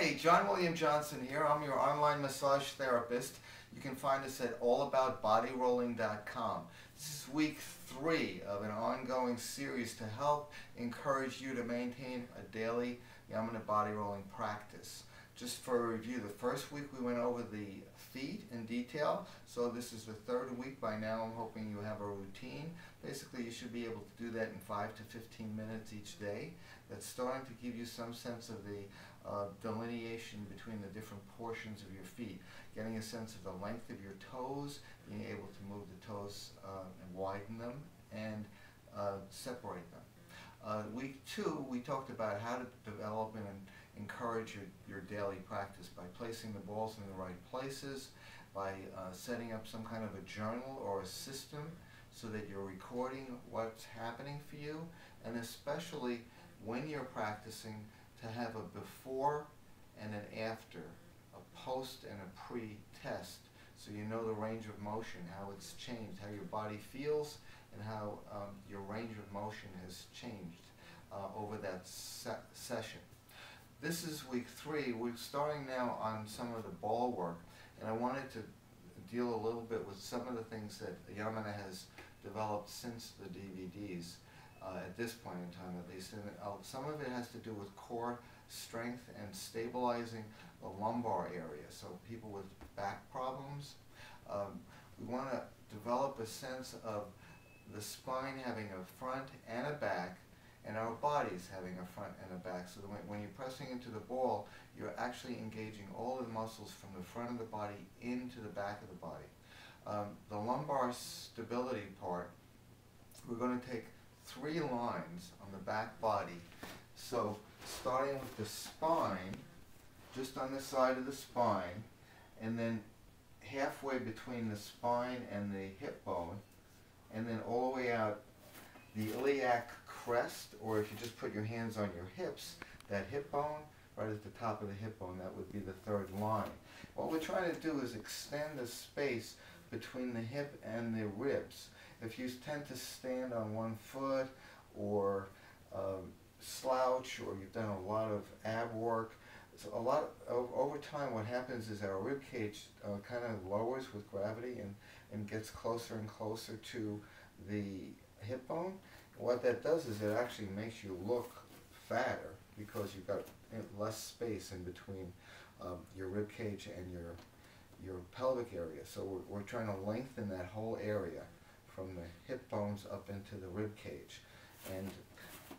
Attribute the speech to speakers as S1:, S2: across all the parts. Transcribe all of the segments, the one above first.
S1: Hi, John William Johnson here. I'm your online massage therapist. You can find us at allaboutbodyrolling.com. This is week 3 of an ongoing series to help encourage you to maintain a daily Yamana body rolling practice. Just for a review, the first week we went over the feet in detail, so this is the third week. By now I'm hoping you have a routine. Basically you should be able to do that in 5 to 15 minutes each day. That's starting to give you some sense of the delineation between the different portions of your feet, getting a sense of the length of your toes, being able to move the toes and widen them and separate them. Week 2 we talked about how to develop and encourage your daily practice by placing the balls in the right places, by setting up some kind of a journal or a system so that you're recording what's happening for you, and especially when you're practicing, to have a before and an after, a post and a pre-test, so you know the range of motion, how it's changed, how your body feels, and how your range of motion has changed over that session. This is week 3. We're starting now on some of the ball work, and I wanted to deal a little bit with some of the things that Yamana has developed since the DVDs. At this point in time at least, and some of it has to do with core strength and stabilizing the lumbar area, so people with back problems. We want to develop a sense of the spine having a front and a back, and our bodies having a front and a back, so that when you're pressing into the ball, you're actually engaging all the muscles from the front of the body into the back of the body. The lumbar stability part, we're going to take 3 lines on the back body. So starting with the spine, just on the side of the spine, and then halfway between the spine and the hip bone, and then all the way out the iliac crest, or if you just put your hands on your hips, that hip bone, right at the top of the hip bone, that would be the 3rd line. What we're trying to do is extend the space between the hip and the ribs. If you tend to stand on one foot or slouch, or you've done a lot of ab work, so over time what happens is our rib cage kind of lowers with gravity and gets closer and closer to the hip bone. What that does is it actually makes you look fatter because you've got less space in between your rib cage and your pelvic area. So we're trying to lengthen that whole area from the hip bones up into the rib cage. And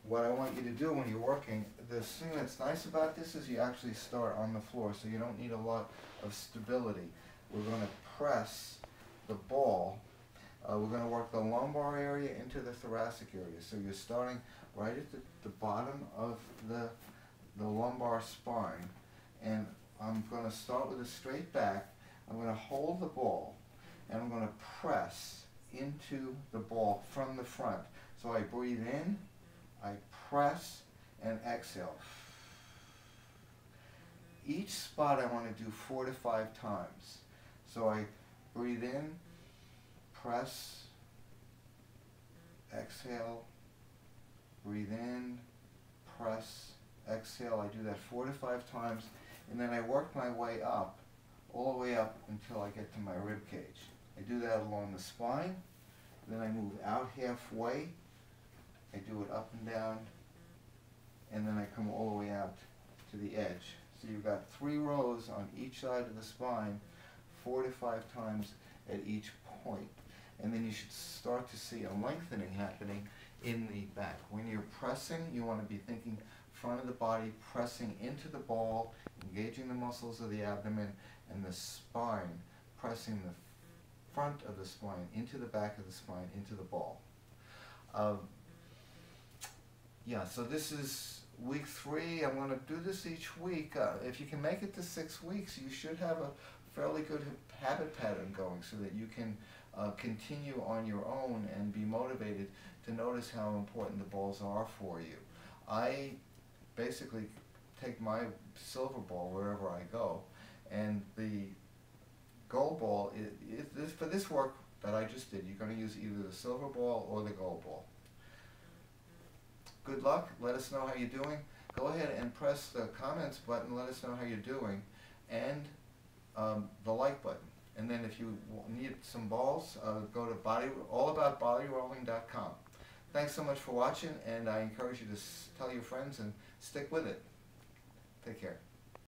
S1: what I want you to do when you're working, the thing that's nice about this is you actually start on the floor, so you don't need a lot of stability. We're going to press the ball. We're going to work the lumbar area into the thoracic area. So you're starting right at the bottom of the lumbar spine, and I'm going to start with a straight back. I'm going to hold the ball, and I'm going to press into the ball from the front. So I breathe in, I press, and exhale. Each spot I want to do 4 to 5 times. So I breathe in, press, exhale, breathe in, press, exhale. I do that 4 to 5 times, and then I work my way up, all the way up until I get to my rib cage. I do that along the spine, then I move out halfway, I do it up and down, and then I come all the way out to the edge. So you've got 3 rows on each side of the spine, 4 to 5 times at each point. And then you should start to see a lengthening happening in the back. When you're pressing, you want to be thinking front of the body, pressing into the ball, engaging the muscles of the abdomen, and the spine, pressing the front of the spine into the back of the spine, into the ball. So this is week 3. I'm going to do this each week. If you can make it to 6 weeks, you should have a fairly good habit pattern going, so that you can continue on your own and be motivated to notice how important the balls are for you. I basically take my silver ball wherever I go, and the gold ball, for this work that I just did, you're going to use either the silver ball or the gold ball. Good luck. Let us know how you're doing. go ahead and press the comments button, let us know how you're doing, and the like button. And then if you need some balls, go to allaboutbodyrolling.com. Thanks so much for watching, and I encourage you to tell your friends and stick with it. Take care.